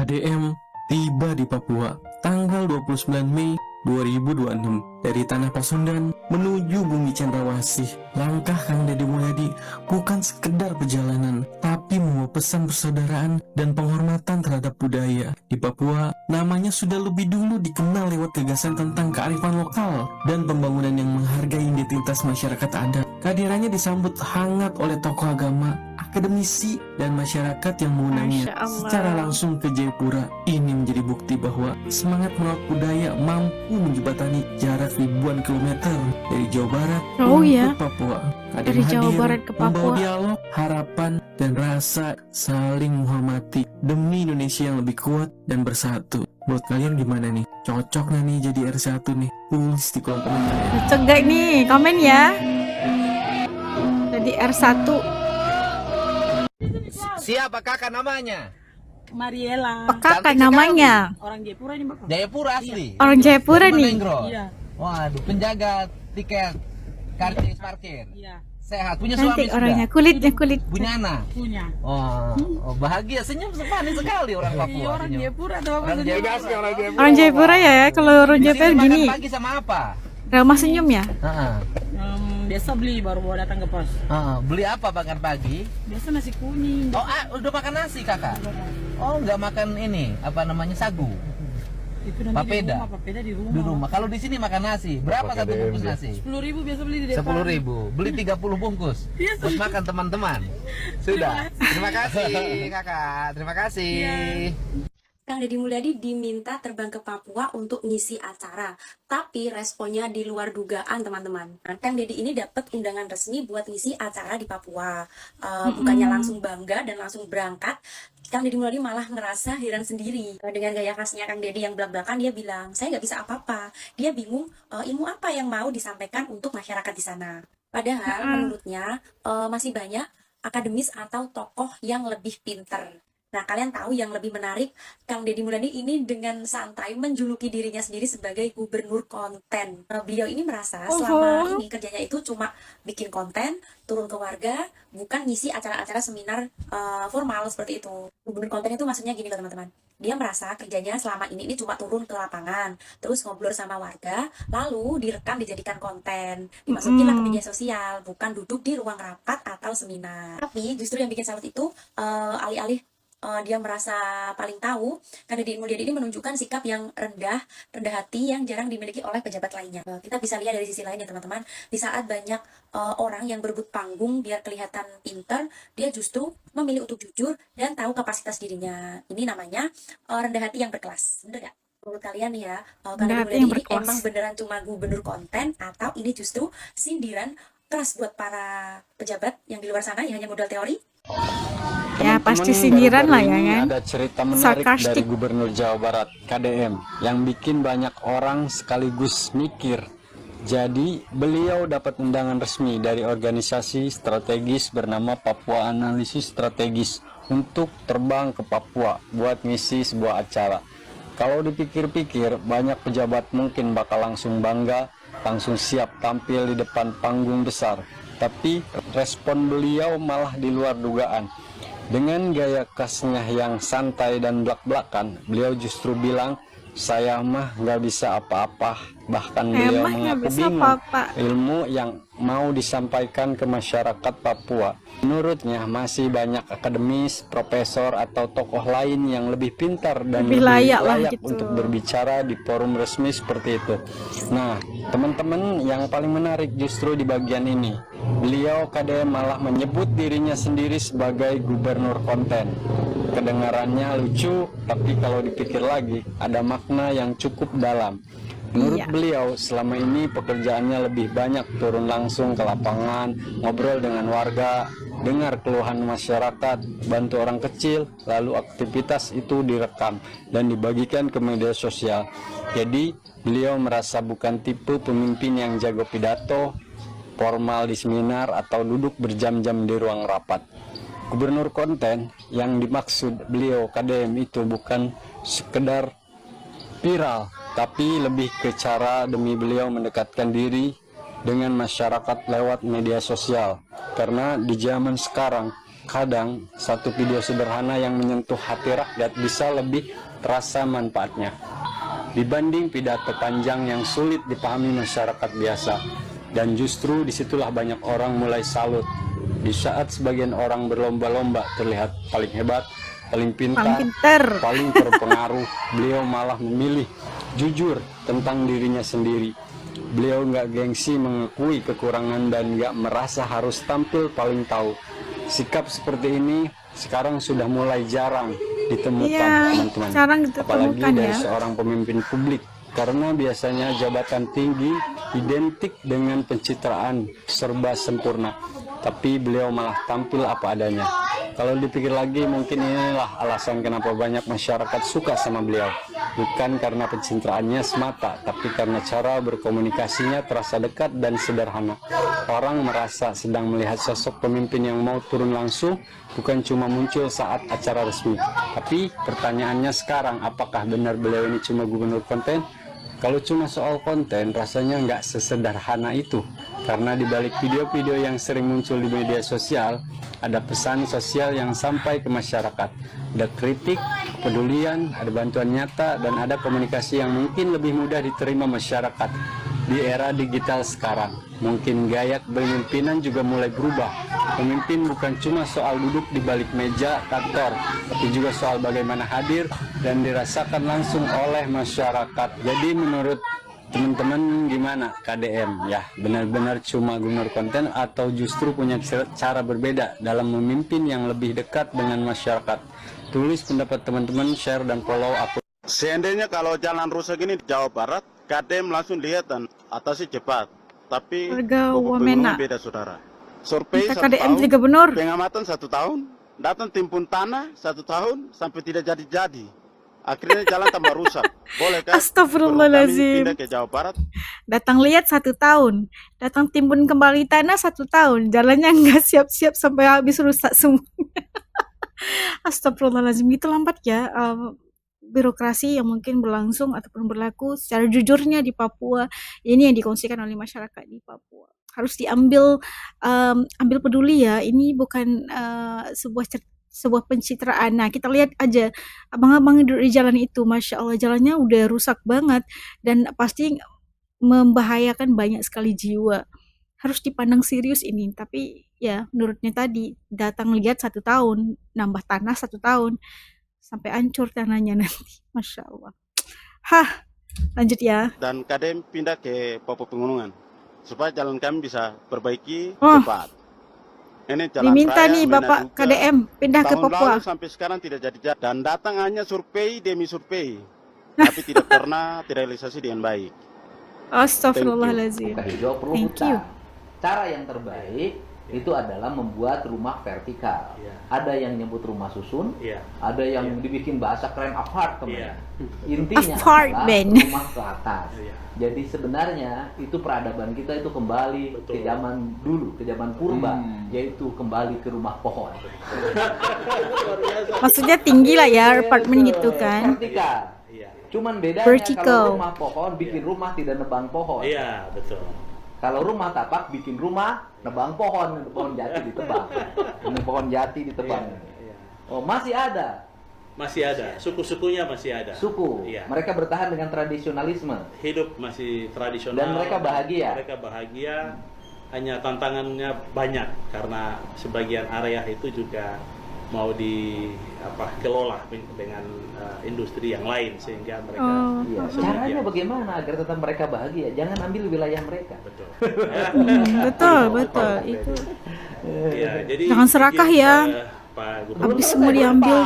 KDM tiba di Papua tanggal 29 Mei 2026 dari tanah Pasundan menuju bumi Cendrawasih. Langkah Kang Deddy Mulyadi bukan sekedar perjalanan, tapi membawa pesan persaudaraan dan penghormatan terhadap budaya. Di Papua, namanya sudah lebih dulu dikenal lewat gagasan tentang kearifan lokal dan pembangunan yang menghargai identitas masyarakat adat. Kehadirannya disambut hangat oleh tokoh agama, akademisi, dan masyarakat yang mengundangnya secara langsung ke Jayapura. Ini menjadi bukti bahwa semangat melawat budaya mampu menjembatani jarak ribuan kilometer dari Jawa Barat ke Papua. Dari Jawa Barat ke Papua, membawa dialog, harapan, dan rasa saling menghormati demi Indonesia yang lebih kuat dan bersatu. Buat kalian gimana nih? Cocok nggak nih jadi R1 nih? Tulis di kolom komentar ya. Cocok gak nih? Komen ya. Jadi R1. Siapa kakak namanya? Mariela. Oh, kakak namanya. Orang Jayapura ini, Bapak. Jayapura asli. Orang Jayapura Dari nih. Manengro? Iya. Waduh, penjaga tiket karcis parkir. Iya. Sehat, punya suami Cantik sudah? orangnya, kulitnya kulit. Punya anak? Punya. Oh, bahagia, senyum manis sekali orang Papua. Iya, orang senyum. Jayapura tuh, Bapak. Orang Jayapura. Orang Jayapura ya, kalau orang Di Jayapura sini gini. makan pagi sama apa? Ramah senyum ya. Heeh. Biasa beli baru bawa datang ke pos. Beli apa makan pagi? Biasa nasi kuning. Oh, udah makan nasi kakak? Oh, nggak makan ini, apa namanya, sagu? Itu nanti Papeda? Papeda di rumah. Di rumah. Kalau di sini makan nasi, berapa satu bungkus nasi? 10.000 biasa beli di depan. 10.000, beli 30 bungkus buat makan teman-teman. Sudah. Terima kasih kakak, terima kasih. Kang Deddy Mulyadi diminta terbang ke Papua untuk ngisi acara, tapi responnya di luar dugaan teman-teman. Kang Deddy ini dapat undangan resmi buat ngisi acara di Papua, bukannya langsung bangga dan langsung berangkat. Kang Deddy Mulyadi malah ngerasa heran sendiri dengan gaya khasnya Kang Deddy yang belak-belakan. Dia bilang, saya nggak bisa apa-apa. Dia bingung ilmu apa yang mau disampaikan untuk masyarakat di sana. Padahal menurutnya masih banyak akademis atau tokoh yang lebih pinter. Nah, kalian tahu yang lebih menarik, Kang Deddy Mulyadi ini dengan santai menjuluki dirinya sendiri sebagai gubernur konten. Beliau ini merasa selama ini kerjanya itu cuma bikin konten, turun ke warga, bukan ngisi acara-acara seminar formal seperti itu. Gubernur konten itu maksudnya gini loh teman-teman. Dia merasa kerjanya selama ini cuma turun ke lapangan, terus ngobrol sama warga, lalu direkam dijadikan konten, dimasukinlah ke media sosial, bukan duduk di ruang rapat atau seminar. Tapi justru yang bikin salut itu alih-alih dia merasa paling tahu, Kang Deddy Mulyadi ini menunjukkan sikap yang rendah hati yang jarang dimiliki oleh pejabat lainnya. Kita bisa lihat dari sisi lain ya teman-teman, di saat banyak orang yang berebut panggung biar kelihatan pinter, dia justru memilih untuk jujur dan tahu kapasitas dirinya. Ini namanya rendah hati yang berkelas, bener gak? Menurut kalian ya, Kang Deddy Mulyadi ini emang beneran cuma gubernur konten atau ini justru sindiran keras buat para pejabat yang di luar sana yang hanya modal teori? Ya pasti sindiran lah ya kan. Ada cerita menarik dari Gubernur Jawa Barat KDM yang bikin banyak orang sekaligus mikir. Jadi beliau dapat undangan resmi dari organisasi strategis bernama Papua Analisis Strategis untuk terbang ke Papua buat ngisi sebuah acara. Kalau dipikir-pikir, banyak pejabat mungkin bakal langsung bangga, langsung siap tampil di depan panggung besar. Tapi respon beliau malah di luar dugaan. Dengan gaya khasnya yang santai dan belak-belakan, beliau justru bilang, saya mah nggak bisa apa-apa. Bahkan beliau mengaku bingung ilmu yang mau disampaikan ke masyarakat Papua. Menurutnya masih banyak akademis, profesor atau tokoh lain yang lebih pintar dan lebih layak gitu untuk berbicara di forum resmi seperti itu. Nah, teman-teman, yang paling menarik justru di bagian ini. Beliau KDM malah menyebut dirinya sendiri sebagai gubernur konten. Kedengarannya lucu, tapi kalau dipikir lagi ada makna yang cukup dalam. Menurut beliau, selama ini pekerjaannya lebih banyak turun langsung ke lapangan, ngobrol dengan warga, dengar keluhan masyarakat, bantu orang kecil, lalu aktivitas itu direkam dan dibagikan ke media sosial. Jadi, beliau merasa bukan tipe pemimpin yang jago pidato, formal di seminar, atau duduk berjam-jam di ruang rapat. Gubernur konten yang dimaksud beliau KDM itu bukan sekedar viral, tapi lebih ke cara demi beliau mendekatkan diri dengan masyarakat lewat media sosial. Karena di zaman sekarang Kadang, satu video sederhana yang menyentuh hati rakyat bisa lebih terasa manfaatnya dibanding pidato panjang yang sulit dipahami masyarakat biasa. Dan justru disitulah banyak orang mulai salut. Di saat sebagian orang berlomba-lomba terlihat paling hebat, paling pintar, paling terpengaruh, beliau malah memilih jujur tentang dirinya sendiri. Beliau nggak gengsi mengakui kekurangan dan nggak merasa harus tampil paling tahu. Sikap seperti ini sekarang sudah mulai jarang ditemukan, teman-teman. Apalagi dari seorang pemimpin publik. Karena biasanya jabatan tinggi identik dengan pencitraan serba sempurna. Tapi beliau malah tampil apa adanya. Kalau dipikir lagi, mungkin inilah alasan kenapa banyak masyarakat suka sama beliau. Bukan karena pencitraannya semata, tapi karena cara berkomunikasinya terasa dekat dan sederhana. Orang merasa sedang melihat sosok pemimpin yang mau turun langsung, bukan cuma muncul saat acara resmi. Tapi pertanyaannya sekarang, apakah benar beliau ini cuma gubernur konten? Kalau cuma soal konten, rasanya nggak sesederhana itu. Karena di balik video-video yang sering muncul di media sosial, ada pesan sosial yang sampai ke masyarakat. Ada kritik, kepedulian, ada bantuan nyata, dan ada komunikasi yang mungkin lebih mudah diterima masyarakat. Di era digital sekarang, mungkin gaya kepemimpinan juga mulai berubah. Pemimpin bukan cuma soal duduk di balik meja kantor, tapi juga soal bagaimana hadir dan dirasakan langsung oleh masyarakat. Jadi menurut teman-teman gimana KDM? Ya, benar-benar cuma gubernur konten atau justru punya cara berbeda dalam memimpin yang lebih dekat dengan masyarakat? Tulis pendapat teman-teman, share dan follow akun. Seandainya kalau jalan rusak ini di Jawa Barat, KDM langsung lihat dan atasi cepat. Tapi Wamena beda, saudara. Survei minta 1 KDM tahun, jadi gubernur. pengamatan 1 tahun, datang timpun tanah 1 tahun sampai tidak jadi-jadi. Akhirnya jalan tambah rusak. Boleh kan? Astagfirullahaladzim. Pindah ke Jawa Barat. Datang lihat 1 tahun, datang timbun kembali tanah 1 tahun, jalannya nggak siap-siap sampai habis rusak semua. Astagfirullahaladzim, gitu lambat ya birokrasi yang mungkin berlangsung ataupun berlaku secara jujurnya di Papua. Ini yang dikongsikan oleh masyarakat di Papua. Harus diambil ambil peduli ya. Ini bukan sebuah pencitraan. Nah, kita lihat aja abang-abang duduk di jalan itu, Masya Allah, jalannya udah rusak banget dan pasti membahayakan banyak sekali jiwa. Harus dipandang serius ini. Tapi ya menurutnya tadi, datang lihat 1 tahun, nambah tanah 1 tahun, sampai hancur tanahnya nanti. Masya Allah. Hah, lanjut ya. Dan KDM pindah ke Papua Pegunungan supaya jalan kami bisa perbaiki cepat. Ini jalan Diminta raya nih Bapak KDM pindah ke tahun Papua. lalu sampai sekarang tidak jadi. Dan datang hanya survei demi survei, tapi tidak pernah terrealisasi dengan baik. Astagfirullahaladzim. Bukan hijau perlu Thank hutan. you. Cara yang terbaik itu adalah membuat rumah vertikal. Ada yang nyebut rumah susun, ada yang dibikin bahasa keren apartemen. Intinya Apartment. adalah rumah ke atas. Jadi sebenarnya itu peradaban kita itu kembali ke zaman dulu, ke zaman purba, yaitu kembali ke rumah pohon. Maksudnya tinggi lah ya, apartemen gitu kan. Vertikal. Cuman bedanya Vertical. kalau rumah pohon bikin rumah tidak nebang pohon. Iya, betul. Kalau rumah tapak bikin rumah nebang pohon jati ditebang. Ini pohon jati ditebang. Oh, masih ada. Masih ada, suku-sukunya masih ada. Suku. Iya. Mereka bertahan dengan tradisionalisme. Hidup masih tradisional. Dan mereka bahagia. Mereka bahagia. Hanya tantangannya banyak karena sebagian area itu juga mau dikelola dengan industri yang lain sehingga mereka Iya. Caranya bagaimana agar tetap mereka bahagia? Jangan ambil wilayah mereka. betul. Betul itu. Ya, jadi Jangan serakah mungkin, ya. Pak Gubernur. Habis semua diambil.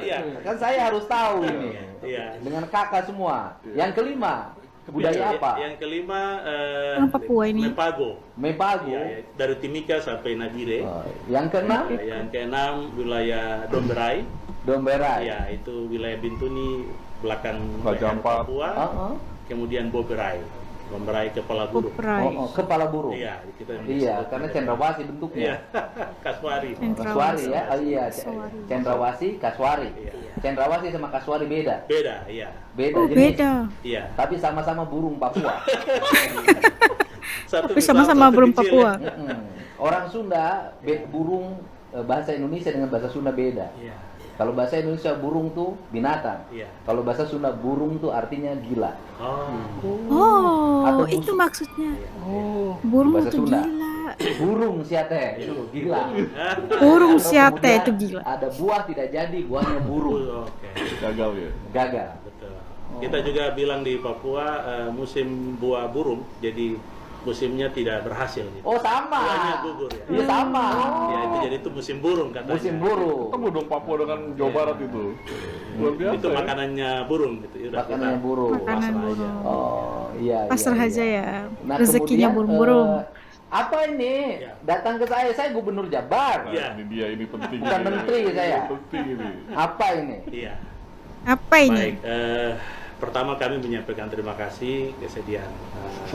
Iya. Kan saya harus tahu ini. Iya. Dengan kakak semua. Yang kelima, budaya apa? Yang kelima Orang Papua ini. Mepago. Mepago. Ya, dari Timika sampai Nabire. Yang keenam, Yang keenam wilayah Domberai. Domberai. Ya, itu wilayah Bintuni belakang Raja leher Ampat. Papua. Kemudian Boberai. Boberai kepala burung. Kepala burung. Iya, kita Iya, karena cendrawasih bentuknya. Iya. Kaswari. Kaswari ya, iya. Cendrawasih, kaswari. Iya. Cendrawasih sama kaswari beda. Beda, iya. Beda Oh, jenis. beda. Iya. Tapi sama-sama burung Papua. Satu Tapi sama-sama satu burung kecil, Papua. ya. Orang Sunda burung bahasa Indonesia dengan bahasa Sunda beda. Iya. Kalau bahasa Indonesia burung tuh binatang. Iya. Kalau bahasa Sunda burung tuh artinya gila. Oh, Atau itu busuk. maksudnya. Oh, Burung bahasa itu Sunda. gila. Burung siate itu gila. Burung Atau siate kemudian itu gila. Ada buah tidak jadi, buahnya burung. Oke. Gagal ya. Gagal. Betul. Kita juga bilang di Papua musim buah burung, jadi musimnya tidak berhasil. Gitu. Oh sama. Buahnya gugur ya. Iya sama. Ya itu jadi itu musim burung katanya. Musim burung. Ketemu dong Papua dengan Jawa Barat itu. Luar biasa. Itu ya. makanannya burung gitu. Udah, Makanannya kita burung. Makanan pasrah aja. burung. Oh iya. Pasrah iya, aja iya. ya. Nah, Rezekinya kemudian, burung-burung. Apa ini? Ya. Datang ke saya gubernur Jabar. Nah, Iya. ini dia, ini penting. Bukan ini. menteri saya. Penting ini. Apa ini? Iya. Apa ini? Baik. Pertama kami menyampaikan terima kasih kesediaan.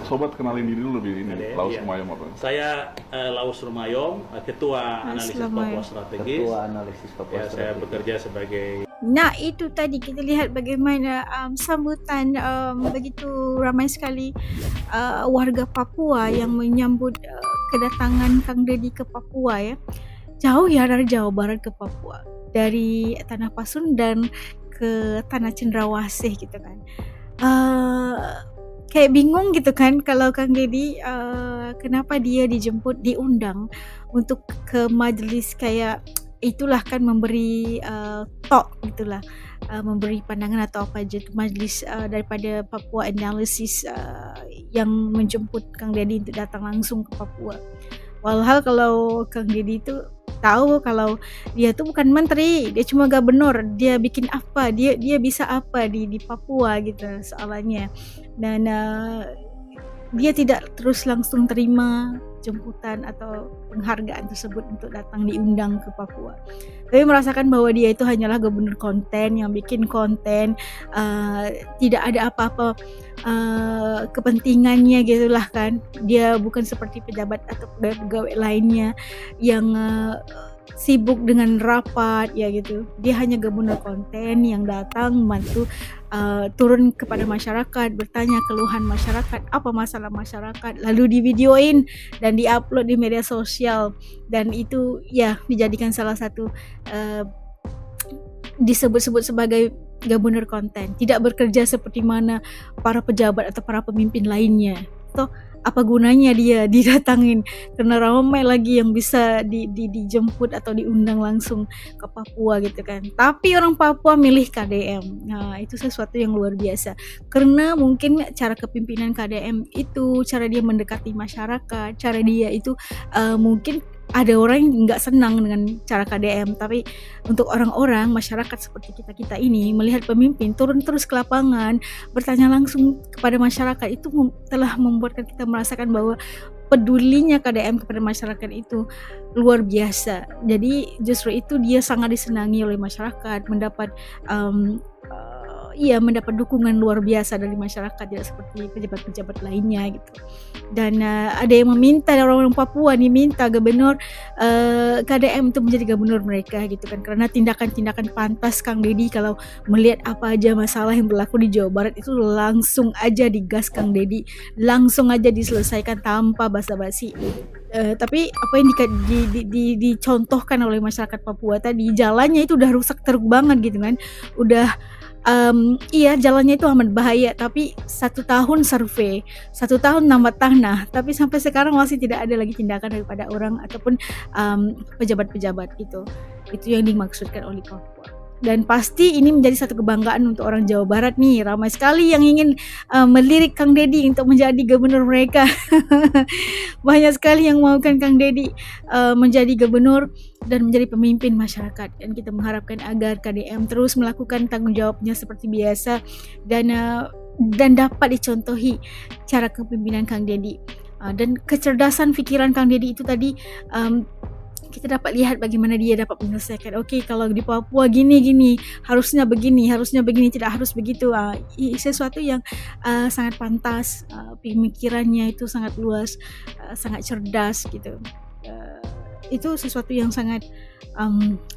Sobat kenalin diri dulu lebih ini. Ade, Laus iya. Rumayom apa? Saya Laus Rumayom, Ketua Analisis Rumayom. Papua Strategis. Ketua Analisis Papua Ya, saya Strategis. bekerja sebagai Nah, itu tadi kita lihat bagaimana sambutan begitu ramai sekali warga Papua yang menyambut kedatangan Kang Deddy ke Papua ya. Jauh ya dari Jawa Barat ke Papua. Dari Tanah Pasundan ke Tanah Cendrawasih gitu kan. Kayak bingung gitu kan kalau Kang Deddy kenapa dia diundang untuk ke majelis kayak itulah kan, memberi talk gitulah, memberi pandangan atau apa aja itu majelis daripada Papua Analysis yang menjemput Kang Deddy untuk datang langsung ke Papua. Walhal kalau Kang Deddy itu tahu kalau dia tuh bukan menteri, dia cuma gubernur, dia bikin apa, dia bisa apa di Papua gitu soalnya. Dan dia tidak terus langsung terima jemputan atau penghargaan tersebut untuk datang diundang ke Papua. Tapi merasakan bahwa dia itu hanyalah gubernur konten yang bikin konten, tidak ada apa-apa kepentingannya gitulah kan. Dia bukan seperti pejabat atau pegawai lainnya yang sibuk dengan rapat ya gitu. Dia hanya gubernur konten yang datang membantu turun kepada masyarakat, bertanya keluhan masyarakat, apa masalah masyarakat, lalu divideoin dan diupload di media sosial, dan itu ya dijadikan salah satu disebut-sebut sebagai gubernur konten, tidak bekerja seperti mana para pejabat atau para pemimpin lainnya. Toh apa gunanya dia didatangin, karena ramai lagi yang bisa dijemput atau diundang langsung ke Papua gitu kan. Tapi orang Papua milih KDM. Nah, itu sesuatu yang luar biasa. Karena mungkin cara kepemimpinan KDM itu, cara dia mendekati masyarakat, cara dia itu mungkin ada orang yang nggak senang dengan cara KDM, tapi untuk orang-orang masyarakat seperti kita ini melihat pemimpin turun terus ke lapangan, bertanya langsung kepada masyarakat, itu telah membuatkan kita merasakan bahwa pedulinya KDM kepada masyarakat itu luar biasa. Jadi justru itu dia sangat disenangi oleh masyarakat, mendapat mendapat dukungan luar biasa dari masyarakat, tidak seperti pejabat-pejabat lainnya gitu. Dan ada yang meminta, orang-orang Papua nih minta gubernur KDM itu menjadi gubernur mereka gitu kan, karena tindakan-tindakan pantas Kang Deddy kalau melihat apa aja masalah yang berlaku di Jawa Barat itu langsung aja digas Kang Deddy, langsung aja diselesaikan tanpa basa-basi. Tapi apa yang dicontohkan oleh masyarakat Papua tadi, jalannya itu udah rusak teruk banget gitu kan, udah jalannya itu amat bahaya, tapi 1 tahun survei, 1 tahun nambah tanah, tapi sampai sekarang masih tidak ada lagi tindakan daripada orang ataupun pejabat-pejabat gitu. Itu yang dimaksudkan oleh Papua. Dan pasti ini menjadi satu kebanggaan untuk orang Jawa Barat nih. Ramai sekali yang ingin melirik Kang Deddy untuk menjadi gubernur mereka. Banyak sekali yang maukan Kang Deddy menjadi gubernur dan menjadi pemimpin masyarakat. Dan kita mengharapkan agar KDM terus melakukan tanggung jawabnya seperti biasa dan dapat dicontohi cara kepemimpinan Kang Deddy. Dan kecerdasan pikiran Kang Deddy itu tadi kita dapat lihat bagaimana dia dapat menyelesaikan. Oke, kalau di Papua gini, harusnya begini, tidak harus begitu. Sesuatu yang sangat pantas, pemikirannya itu sangat luas, sangat cerdas gitu. itu sesuatu yang sangat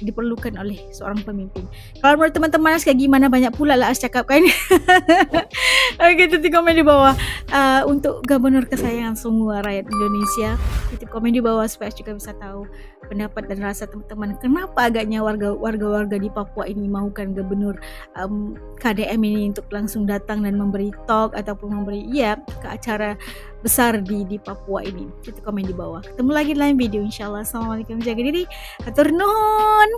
diperlukan oleh seorang pemimpin. Kalau menurut teman-teman kayak gimana, banyak pula lah As cakap kan. Oke, tutup komen di bawah untuk gubernur kesayangan semua rakyat Indonesia. Tutup komen di bawah supaya juga bisa tahu pendapat dan rasa teman-teman. Kenapa agaknya warga-warga di Papua ini mahukan gubernur KDM ini untuk langsung datang dan memberi talk ataupun memberi ke acara besar di Papua ini. Tutup komen di bawah. Ketemu lagi di lain video insyaallah. Assalamualaikum, jaga diri. Hatur nuhun.